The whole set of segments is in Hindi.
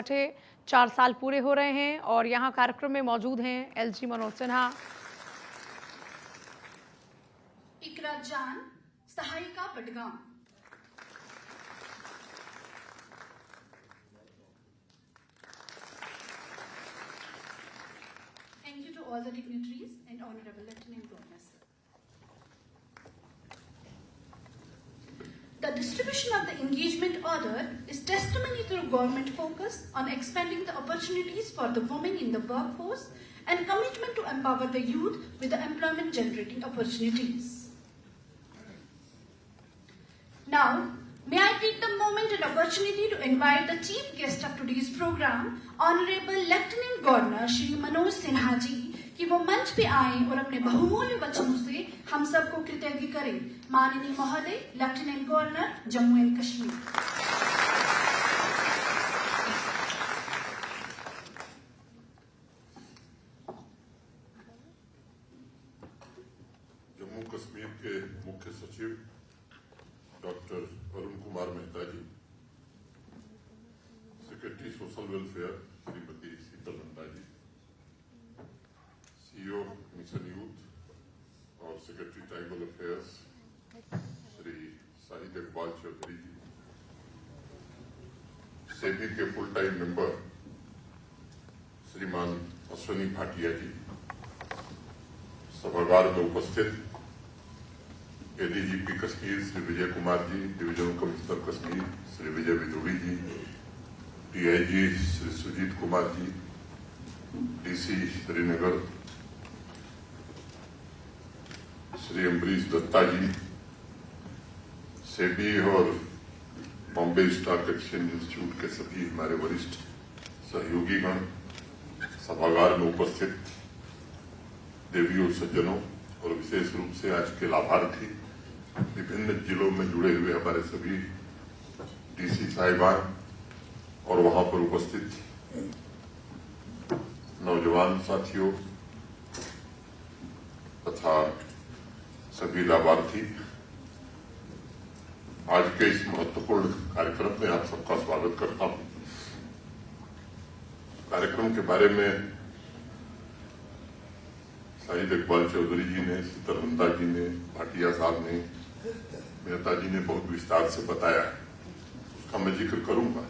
4 साल पूरे हो रहे हैं और यहाँ कार्यक्रम में मौजूद हैं एलजी मनोज सिन्हा, इकरा जान, सहायिका Budgam. Thank you to all the dignitaries and Honorable Lieutenant Governor, sir. The distribution of the engagement order is testimony to the government focus on expanding the opportunities for the women in the workforce and commitment to empower the youth with the employment generating opportunities. Now, may I take the moment and opportunity to invite the chief guest of today's program, Honorable Lieutenant Governor Shri Manoj Sinha जी, कि वो मंच पे आए और अपने बहुमूल्य वचनों से हम सबको कृतज्ञ करें। माननीय महोदय, lieutenant governor Jammu and Kashmir. Jammu Kashmir के मुख्य सचिव doctor Arun Kumar Mehta ji, secretary social welfare Shrimati Sheetal Nanda ji, CEO mission youth और secretary tribal affairs Shri Shahid Iqbal Chaudhary ji, SEBI के फुल टाइम मेंबर श्रीमान अश्विनी भाटिया जी, सभागार में उपस्थित ADGP Kashmir Shri Vijay Kumar ji, divisional commissioner Kashmir Shri Vijay विदुड़ी जी, डीआईजी श्री सुजीत कुमार जी, डीसी श्रीनगर श्री अम्बरीश दत्ता जी, सेबी और बॉम्बे स्टॉक एक्सचेंज इंस्टीट्यूट के सभी हमारे वरिष्ठ सहयोगीगण, सभागार में उपस्थित देवियों सज्जनों और विशेष रूप से आज के लाभार्थी, विभिन्न जिलों में जुड़े हुए हमारे सभी डीसी साहिबान और वहां पर उपस्थित नौजवान साथियों तथा सभी लाभार्थी, आज के इस महत्वपूर्ण कार्यक्रम में आप सबका स्वागत करता हूं। कार्यक्रम के बारे में शाहिद इकबाल चौधरी जी ने, शीतल नंदा जी ने, भाटिया साहब ने, मेहता जी ने बहुत विस्तार से बताया है, उसका मैं जिक्र करूंगा।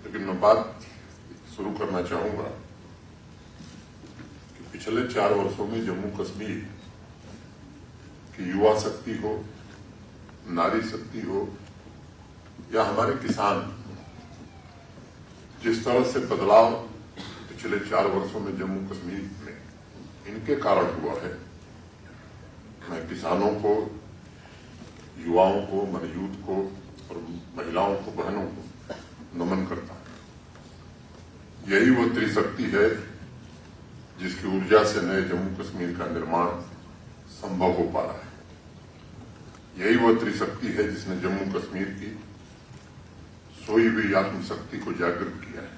लेकिन मैं बात शुरू करना चाहूंगा कि पिछले 4 वर्षों में जम्मू कश्मीर की युवा शक्ति हो, नारी शक्ति हो या हमारे किसान, जिस तरह से बदलाव पिछले 4 वर्षों में जम्मू कश्मीर में इनके कारण हुआ है, मैं किसानों को, युवाओं को, मन यूथ को और महिलाओं को, बहनों को नमन करता हूं। यही वो त्रिशक्ति है जिसकी ऊर्जा से नए जम्मू कश्मीर का निर्माण संभव हो पा रहा है। यही वो त्रिशक्ति है जिसने जम्मू कश्मीर की सोई हुई आत्मशक्ति को जागृत किया है,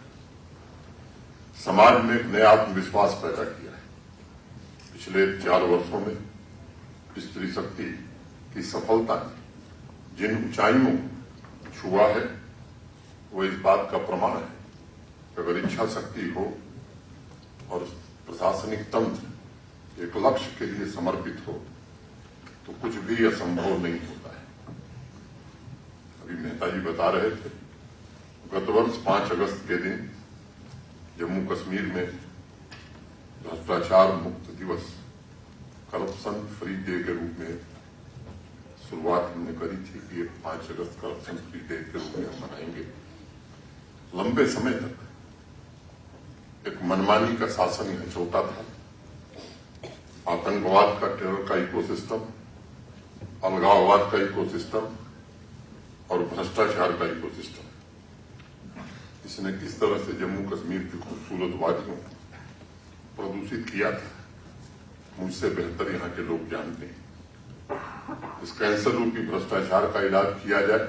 समाज में एक नया आत्मविश्वास पैदा किया है। पिछले 4 वर्षों में इस त्रिशक्ति की सफलता ने जिन ऊंचाइयों को छुआ है, वो इस बात का प्रमाण है कि अगर इच्छा शक्ति हो और प्रशासनिक तंत्र एक लक्ष्य के लिए समर्पित हो तो कुछ भी असंभव नहीं होता है। अभी मेहता जी बता रहे थे, गत वर्ष 5 अगस्त के दिन जम्मू कश्मीर में भ्रष्टाचार मुक्त दिवस, करप्शन फ्री डे के रूप में शुरुआत हमने करी थी कि 5 अगस्त करप्शन फ्री डे के रूप में हम मनाएंगे। लंबे समय तक एक मनमानी का शासन यह चलता था, आतंकवाद का, टेरर का इकोसिस्टम, अलगाववाद का इकोसिस्टम और भ्रष्टाचार का इकोसिस्टम, इसने किस तरह से जम्मू कश्मीर की खूबसूरत वादियों को प्रदूषित किया था, मुझसे बेहतर यहाँ के लोग जानते हैं। इस कैंसर रूपी भ्रष्टाचार का इलाज किया जाए,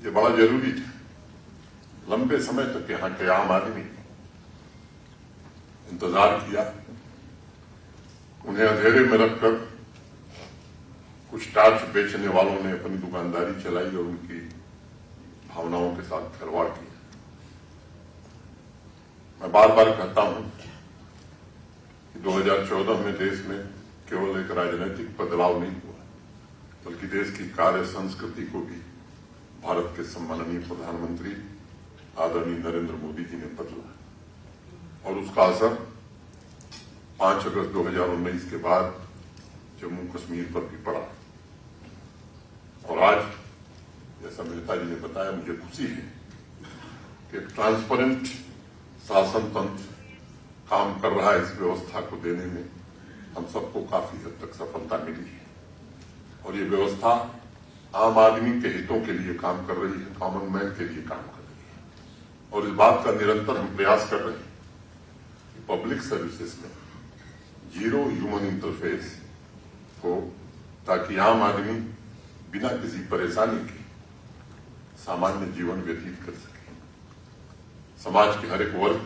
ये बड़ा जरूरी था। लंबे समय तक यहाँ के आम आदमी इंतजार किया, उन्हें अंधेरे में रखकर कुछ टार्च बेचने वालों ने अपनी दुकानदारी चलाई और उनकी भावनाओं के साथ खिलवाड़ किया। मैं बार बार कहता हूं कि 2014 में देश में केवल एक राजनीतिक बदलाव नहीं हुआ, बल्कि देश की कार्य संस्कृति को भी भारत के सम्माननीय प्रधानमंत्री आदरणीय नरेंद्र मोदी जी ने बदला और उसका असर 5 अगस्त 2019 के बाद जम्मू कश्मीर पर भी पड़ा। और आज जैसा मेहता जी ने बताया, मुझे खुशी है कि ट्रांसपेरेंट शासन तंत्र काम कर रहा है। इस व्यवस्था को देने में हम सबको काफी हद तक सफलता मिली है और ये व्यवस्था आम आदमी के हितों के लिए काम कर रही है, कॉमन मैन के लिए काम कर रही है। और इस बात का निरंतर हम प्रयास कर रहे हैं कि पब्लिक सर्विसेज में जीरो ह्यूमन इंटरफेस हो, ताकि आम आदमी बिना किसी परेशानी के सामान्य जीवन व्यतीत कर सके। समाज के हर एक वर्ग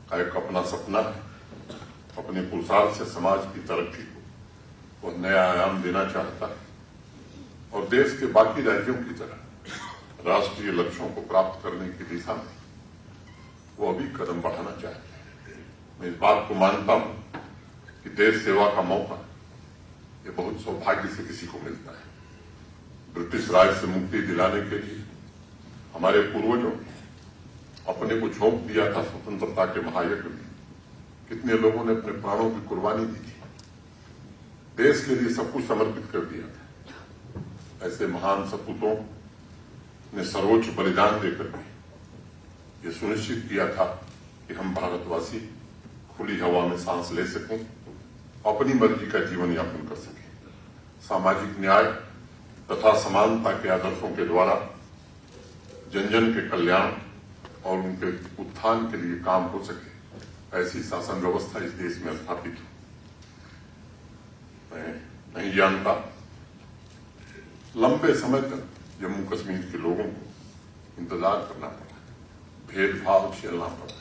का एक अपना सपना है, अपने पुरुषार्थ से समाज की तरक्की को वह नया आयाम देना चाहता है और देश के बाकी राज्यों की तरह राष्ट्रीय लक्ष्यों को प्राप्त करने की दिशा में वो अभी कदम बढ़ाना चाहते हैं। मैं इस बात को मानता हूं कि देश सेवा का मौका ये बहुत सौभाग्य से किसी को मिलता है। ब्रिटिश राज से मुक्ति दिलाने के लिए हमारे पूर्वजों ने अपने को झोंक दिया था स्वतंत्रता के महायज्ञ में। कितने लोगों ने अपने प्राणों की कुर्बानी दी थी, देश के लिए सब कुछ समर्पित कर दिया था। ऐसे महान सपूतों ने सर्वोच्च बलिदान देकर के ये सुनिश्चित किया था कि हम भारतवासी खुली हवा में सांस ले सकें, अपनी मर्जी का जीवन यापन कर सकें, सामाजिक न्याय तथा समानता के आदर्शों के द्वारा जन जन के कल्याण और उनके उत्थान के लिए काम हो सके, ऐसी शासन व्यवस्था इस देश में स्थापित हो। मैं नहीं जानता, लंबे समय तक जम्मू कश्मीर के लोगों को इंतजार करना पड़ा, भेदभाव झेलना पड़ा,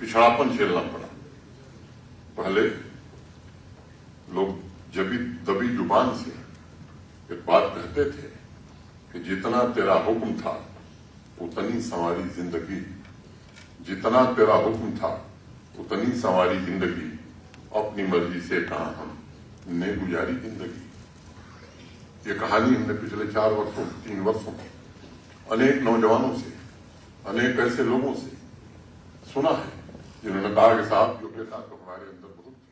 पिछड़ापन झेलना पड़ा। पहले लोग जबी दबी जुबान से एक बात कहते थे कि जितना तेरा हुक्म था उतनी संवारी जिंदगी, जितना तेरा हुक्म था उतनी संवारी जिंदगी, अपनी मर्जी से कहा हमने गुजारी जिंदगी। ये कहानी हमने पिछले 4 वर्षों 3 वर्षों में अनेक नौजवानों से, अनेक ऐसे लोगों से सुना है जिन्होंने कहा कि साहब योग्यता तो हमारे अंदर बहुत थी।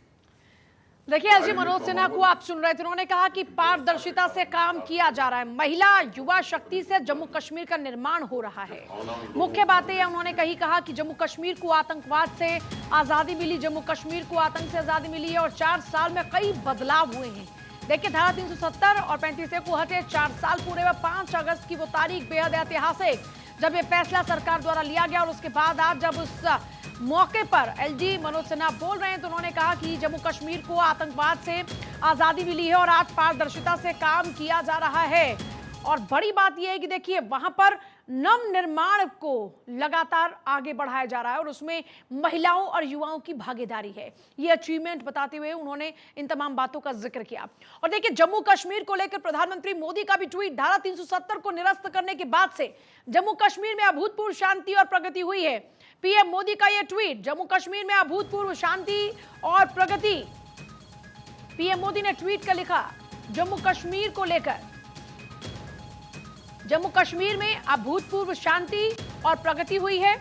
देखिए एलजी मनोज सिन्हा को आप सुन रहे थे, उन्होंने कहा कि पारदर्शिता से काम किया जा रहा है, महिला युवा शक्ति से जम्मू कश्मीर का निर्माण हो रहा है। मुख्य बातें उन्होंने कहा कि जम्मू कश्मीर को आतंकवाद से आजादी मिली, जम्मू कश्मीर को आतंक से आजादी मिली है और 4 साल में कई बदलाव हुए हैं। देखिए धारा 370 और 35 को हटे 4 साल पूरे हुए। 5 अगस्त की वो तारीख बेहद ऐतिहासिक, जब ये फैसला सरकार द्वारा लिया गया और उसके बाद आज जब उस मौके पर एलजी मनोज सिन्हा बोल रहे हैं तो उन्होंने कहा कि जम्मू कश्मीर को आतंकवाद से आजादी मिली है और आज पारदर्शिता से काम किया जा रहा है। और बड़ी बात यह है कि देखिए वहां पर नव निर्माण को लगातार आगे बढ़ाया जा रहा है और उसमें महिलाओं और युवाओं की भागीदारी है। ये अचीवमेंट बताते हुए उन्होंने इन तमाम बातों का जिक्र किया। और देखिए जम्मू कश्मीर को लेकर प्रधानमंत्री मोदी का भी ट्वीट, धारा 370 को निरस्त करने के बाद से जम्मू कश्मीर में अभूतपूर्व शांति और प्रगति हुई है। पीएम मोदी का यह ट्वीट, जम्मू कश्मीर में अभूतपूर्व शांति और प्रगति। पीएम मोदी ने ट्वीट कर लिखा, जम्मू कश्मीर को लेकर, जम्मू कश्मीर में अभूतपूर्व शांति और प्रगति हुई है।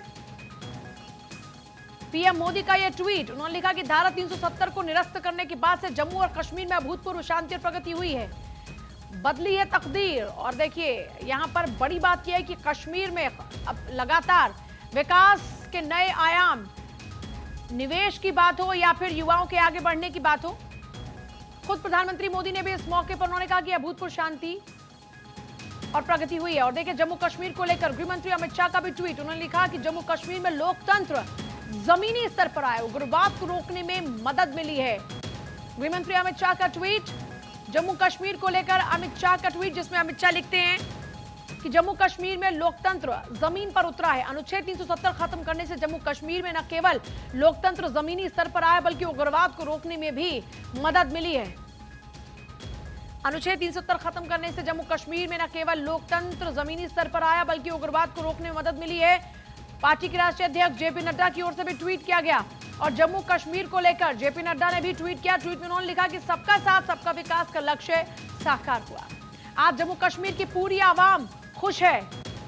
पीएम मोदी का यह ट्वीट, उन्होंने लिखा कि धारा 370 को निरस्त करने के बाद से जम्मू और कश्मीर में अभूतपूर्व शांति और प्रगति हुई है, बदली है तकदीर। और देखिए यहां पर बड़ी बात यह है कि कश्मीर में अब लगातार विकास के नए आयाम, निवेश की बात हो या फिर युवाओं के आगे बढ़ने की बात हो, खुद प्रधानमंत्री मोदी ने भी इस मौके पर उन्होंने कहा कि अभूतपूर्व शांति और प्रगति हुई है। और देखिए जम्मू कश्मीर को लेकर गृह मंत्री अमित शाह का भी ट्वीट, उन्होंने लिखा कि जम्मू कश्मीर में लोकतंत्र जमीनी स्तर पर आए, उग्रवाद को रोकने में मदद मिली है। गृह मंत्री अमित शाह का ट्वीट, जम्मू कश्मीर को लेकर अमित शाह का ट्वीट, जिसमें अमित शाह लिखते हैं कि जम्मू कश्मीर में लोकतंत्र जमीन पर उतरा है। अनुच्छेद 370 खत्म करने से जम्मू कश्मीर में न केवल लोकतंत्र जमीनी स्तर पर आया बल्कि उग्रवाद को रोकने में भी मदद मिली है। अनुच्छेद 370 खत्म करने से जम्मू कश्मीर में न केवल लोकतंत्र जमीनी स्तर पर आया बल्कि उग्रवाद को रोकने में मदद मिली है। पार्टी के राष्ट्रीय अध्यक्ष जेपी नड्डा की ओर से भी ट्वीट किया गया और जम्मू कश्मीर को लेकर जेपी नड्डा ने भी ट्वीट किया। ट्वीट में उन्होंने लिखा कि सबका साथ सबका विकास का लक्ष्य साकार हुआ। आज जम्मू कश्मीर की पूरी आवाम खुश है।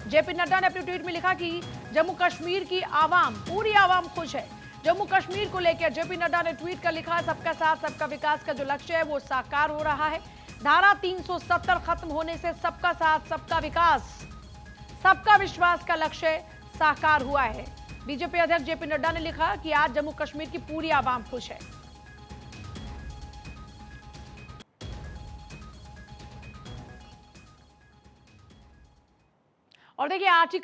जेपी नड्डा ने अपने ट्वीट में लिखा कि जम्मू कश्मीर की आवाम, पूरी आवाम खुश है। जम्मू कश्मीर को लेकर जेपी नड्डा ने ट्वीट कर लिखा, सबका साथ सबका विकास का जो लक्ष्य है वो साकार हो रहा है। धारा 370 खत्म होने से सबका साथ सबका विकास, सबका विश्वास का लक्ष्य साकार हुआ है। बीजेपी अध्यक्ष जेपी नड्डा ने लिखा कि आज जम्मू कश्मीर की पूरी आवाम खुश है। और देखिए आर्टिकल